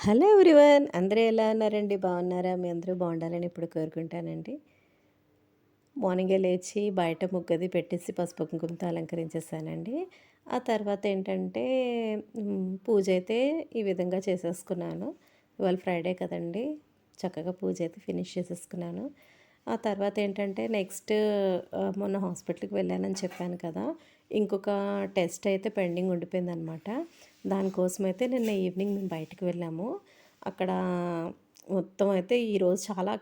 Hello everyone, అందరూ ఎలా ఉన్నారండి? బాగున్నారా? మీ అందరూ బాగుండాలని ఇప్పుడు కోరుకుంటానండి. మార్నింగే లేచి బయట ముగ్గది పెట్టేసి పసుపు కుంకుమతో అలంకరించేసానండి. ఆ తర్వాత ఏంటంటే పూజ అయితే ఈ విధంగా చేసేసుకున్నాను. ఇవాళ ఫ్రైడే కదండి, చక్కగా పూజ అయితే ఫినిష్ చేసేసుకున్నాను. ఆ తర్వాత ఏంటంటే నెక్స్ట్ మొన్న హాస్పిటల్కి వెళ్ళానని చెప్పాను కదా, ఇంకొక టెస్ట్ అయితే పెండింగ్ ఉండిపోయిందనమాట. దానికోసమైతే నిన్న ఈవినింగ్ మేము బయటకు వెళ్ళాము. అక్కడ మొత్తం అయితే ఈరోజు చాలా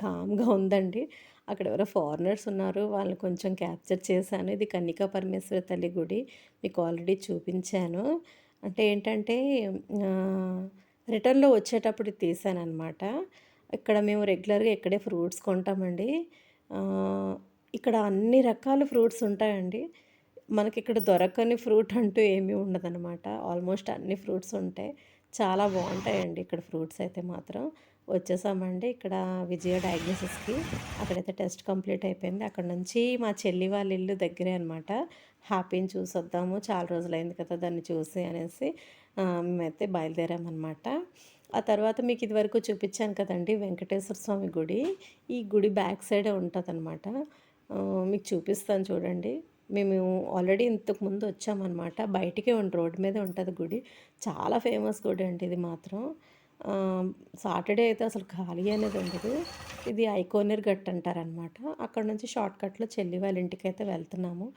కామ్గా ఉందండి. అక్కడ ఎవరో ఫారినర్స్ ఉన్నారు, వాళ్ళని కొంచెం క్యాప్చర్ చేశాను. ఇది కన్నికా పరమేశ్వరి తల్లి గుడి, మీకు ఆల్రెడీ చూపించాను. అంటే ఏంటంటే రిటర్న్లో వచ్చేటప్పుడు తీసానమాట. ఇక్కడ మేము రెగ్యులర్గా ఇక్కడే ఫ్రూట్స్ కొంటామండి. ఇక్కడ అన్ని రకాల ఫ్రూట్స్ ఉంటాయండి. మనకి ఇక్కడ దొరకని ఫ్రూట్ అంటూ ఏమీ ఉండదనమాట. ఆల్మోస్ట్ అన్ని ఫ్రూట్స్ ఉంటాయి. చాలా బాగుంటాయండి ఇక్కడ ఫ్రూట్స్ అయితే మాత్రం. వచ్చేసామండి ఇక్కడ విజయ డయాగ్నోసిస్కి. అక్కడైతే టెస్ట్ కంప్లీట్ అయిపోయింది. అక్కడ నుంచి మా చెల్లి వాళ్ళ ఇల్లు దగ్గరే అనమాట. హ్యాపీని చూసొద్దాము, చాలా రోజులైంది కదా దాన్ని చూసి అనేసి మేమైతే బయలుదేరామన్నమాట. ఆ తర్వాత మీకు ఇదివరకు చూపించాను కదండి వెంకటేశ్వర స్వామి గుడి. ఈ గుడి బ్యాక్ సైడే ఉంటుందన్నమాట. మీకు చూపిస్తాను చూడండి. మేము ఆల్రెడీ ఇంతకుముందు వచ్చామన్నమాట. బయటికే రోడ్డు మీదే ఉంటుంది గుడి. చాలా ఫేమస్ గుడి అండి ఇది మాత్రం. సాటర్డే అయితే అసలు ఖాళీ అనేది ఉండదు. ఇది ఐకోనేర్ గట్ అంటారనమాట. అక్కడ నుంచి షార్ట్కట్లో చెల్లి వాళ్ళ ఇంటికి అయితే వెళ్తున్నాము.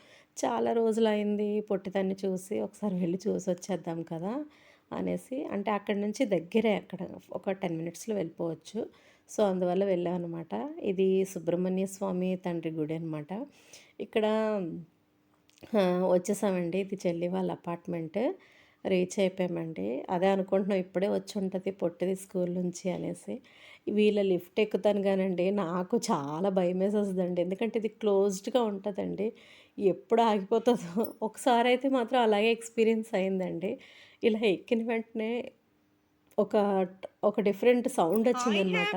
చాలా రోజులైంది పొట్టిదాన్ని చూసి, ఒకసారి వెళ్ళి చూసి వచ్చేద్దాం కదా అనేసి. అంటే అక్కడి నుంచి దగ్గరే, అక్కడ ఒక 10 మినిట్స్లో వెళ్ళిపోవచ్చు. సో అందువల్ల వెళ్ళామన్నమాట. ఇది సుబ్రహ్మణ్య స్వామి తండ్రి గుడి అనమాట. ఇక్కడ వచ్చేసామండి. ఇది చెల్లి వాళ్ళ అపార్ట్మెంట్. రీచ్ అయిపోయామండి. అదే అనుకుంటున్నాం ఇప్పుడే వచ్చి ఉంటుంది పొట్టిది స్కూల్ నుంచి అనేసి. వీళ్ళ లిఫ్ట్ ఎక్కుతాను కానండి నాకు చాలా భయమేసేస్తుందండి. ఎందుకంటే ఇది క్లోజ్డ్గా ఉంటుందండి. ఎప్పుడు ఆగిపోతుందో. ఒకసారి అయితే మాత్రం అలాగే ఎక్స్పీరియన్స్ అయిందండి. ఇలా ఎక్కిన వెంటనే ఒక ఒక డిఫరెంట్ సౌండ్ వచ్చిందనమాట.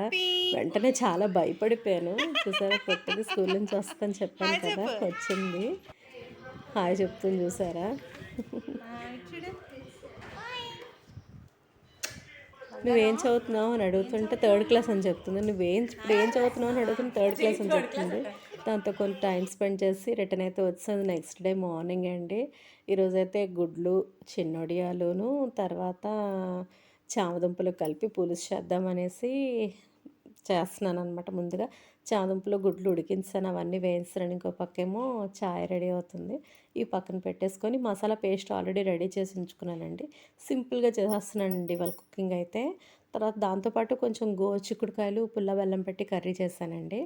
వెంటనే చాలా భయపడిపోయాను. చూసారా, పొట్టిది స్కూల్ నుంచి వస్తుందని చెప్పాను కదా, వచ్చింది. హాయ్ చెప్తుంది చూసారా. నువ్వేం చదువుతున్నావు అని అడుగుతుంటే థర్డ్ క్లాస్ అని చెప్తుంది. ఇప్పుడు ఏం చదువుతున్నావు అని అడుగుతుంటే థర్డ్ క్లాస్ అని చెప్తుంది. దాంతో కొంచెం టైం స్పెండ్ చేసి రిటర్న్ అయితే వచ్చేది నెక్స్ట్ డే మార్నింగ్ అండి. ఈరోజైతే గుడ్లు చిన్నొడియాలును తర్వాత చామదుంపలు కలిపి పులుసు చేద్దామనేసి చేస్తున్నాను అనమాట. ముందుగా చామదుంపలు గుడ్లు ఉడికించాను, అవన్నీ వేయించాను. ఇంకో పక్కేమో చాయ్ రెడీ అవుతుంది. ఈ పక్కన పెట్టేసుకొని మసాలా పేస్ట్ ఆల్రెడీ రెడీ చేసి ఉంచుకున్నానండి. సింపుల్గా చేసేస్తున్నానండి ఇవాళ కుకింగ్ అయితే. తర్వాత దాంతోపాటు కొంచెం చిక్కుడుకాయలు పుల్ల బెల్లం పెట్టి కర్రీ చేశానండి.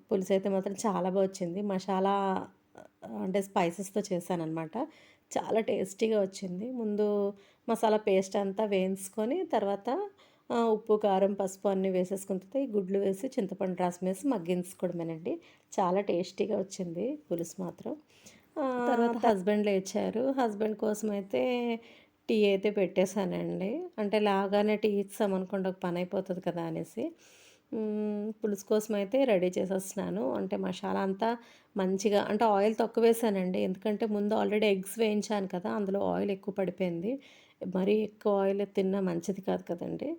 పులుసు అయితే మాత్రం చాలా బాగా వచ్చింది. మసాలా అంటే స్పైసెస్తో చేశానఅనమాట. చాలా టేస్టీగా వచ్చింది. ముందు మసాలా పేస్ట్ అంతా వేయించుకొని తర్వాత ఉప్పు కారం పసుపు అన్నీ వేసేసుకున్న తర్వాత ఈ గుడ్లు వేసి చింతపండు రసం వేసి మగ్గించుకోవడమేనండి. చాలా టేస్టీగా వచ్చింది పులుసు మాత్రం. తర్వాత హస్బెండ్ లేచారు. హస్బెండ్ కోసం అయితే టీ అయితే పెట్టేశానండి. అంటే లాగానే టీ ఇచ్చామనుకోండి ఒక పని అయిపోతుంది కదా అనేసి. పులుసు కోసం అయితే రెడీ చేసేస్తున్నాను. అంటే మసాలా అంతా మంచిగా, అంటే ఆయిల్ తక్కువ వేసానండి. ఎందుకంటే ముందు ఆల్రెడీ ఎగ్స్ వేయించాను కదా, అందులో ఆయిల్ ఎక్కువ పడిపోయింది. మరీ ఎక్కువ ఆయిల్ తిన్నా మంచిది కాదు కదండి.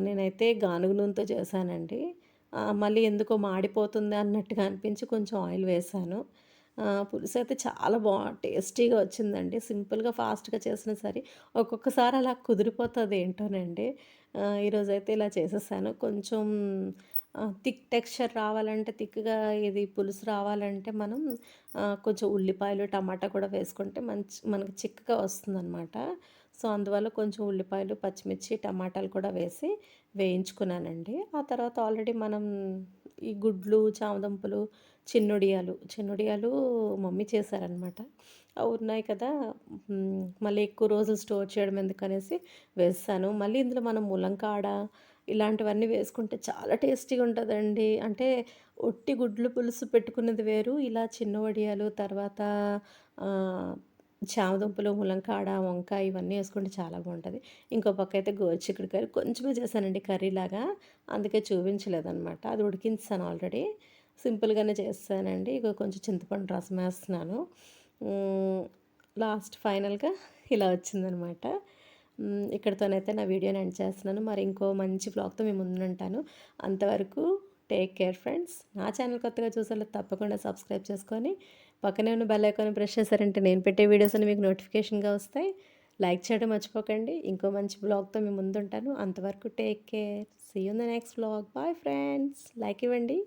నేనైతే గానుగ నూనెతో చేశానండి. మళ్ళీ ఎందుకో మాడిపోతుంది అన్నట్టుగా అనిపించి కొంచెం ఆయిల్ వేశాను. పులుసు అయితే చాలా టేస్టీగా వచ్చిందండి. సింపుల్గా ఫాస్ట్గా చేసినా సరే ఒక్కొక్కసారి అలా కుదిరిపోతుంది ఏంటోనండి. ఈరోజైతే ఇలా చేసేసాను. కొంచెం థిక్ టెక్స్చర్ రావాలంటే, థిక్గా ఇది పులుసు రావాలంటే మనం కొంచెం ఉల్లిపాయలు టమాటా కూడా వేసుకుంటే మనకి చిక్కగా వస్తుందన్నమాట. సో అందువల్ల కొంచెం ఉల్లిపాయలు పచ్చిమిర్చి టమాటాలు కూడా వేసి వేయించుకున్నానండి. ఆ తర్వాత ఆల్రెడీ మనం ఈ గుడ్లు చామదుంపలు చిన్నొడియాలు మమ్మీ చేశారనమాట. అవి ఉన్నాయి కదా, మళ్ళీ ఎక్కువ రోజులు స్టోర్ చేయడం ఎందుకనేసి వేస్తాను. మళ్ళీ ఇందులో మనం ములంకాడ ఇలాంటివన్నీ వేసుకుంటే చాలా టేస్టీగా ఉంటుందండి. అంటే ఒట్టి గుడ్లు పులుసు పెట్టుకున్నది వేరు, ఇలా చిన్న వడియాలు తర్వాత చామదుంపలు ములంకాడ వంకాయ ఇవన్నీ వేసుకుంటే చాలా బాగుంటుంది. ఇంకో పక్క అయితే గోరుచిక్కుడుకాయలు కొంచెమే చేశానండి కర్రీలాగా, అందుకే చూపించలేదన్నమాట. అది ఉడికించాను ఆల్రెడీ. సింపుల్గానే చేస్తానండి. ఇక కొంచెం చింతపండు రసం వేస్తున్నాను. లాస్ట్ ఫైనల్గా ఇలా వచ్చిందనమాట. ఇక్కడితోనైతే నా వీడియోని ఎండ్ చేస్తున్నాను. మరి ఇంకో మంచి వ్లాగ్‌తో మీ ముందుంటాను. అంతవరకు టేక్ కేర్ ఫ్రెండ్స్. నా ఛానల్ కొత్తగా చూసేవాళ్ళు తప్పకుండా సబ్స్క్రైబ్ చేసుకొని పక్కనే ఉన్న బెల్ ఐకాన్ ప్రెస్ చేశారంటే నేను పెట్టే వీడియోస్ అన్ని మీకు నోటిఫికేషన్‌గా వస్తాయి. లైక్ చేయడం మర్చిపోకండి. ఇంకో మంచి వ్లాగ్‌తో మీ ముందుంటాను. అంతవరకు take care. See you in the next vlog. Bye friends. Like ఇవ్వండి.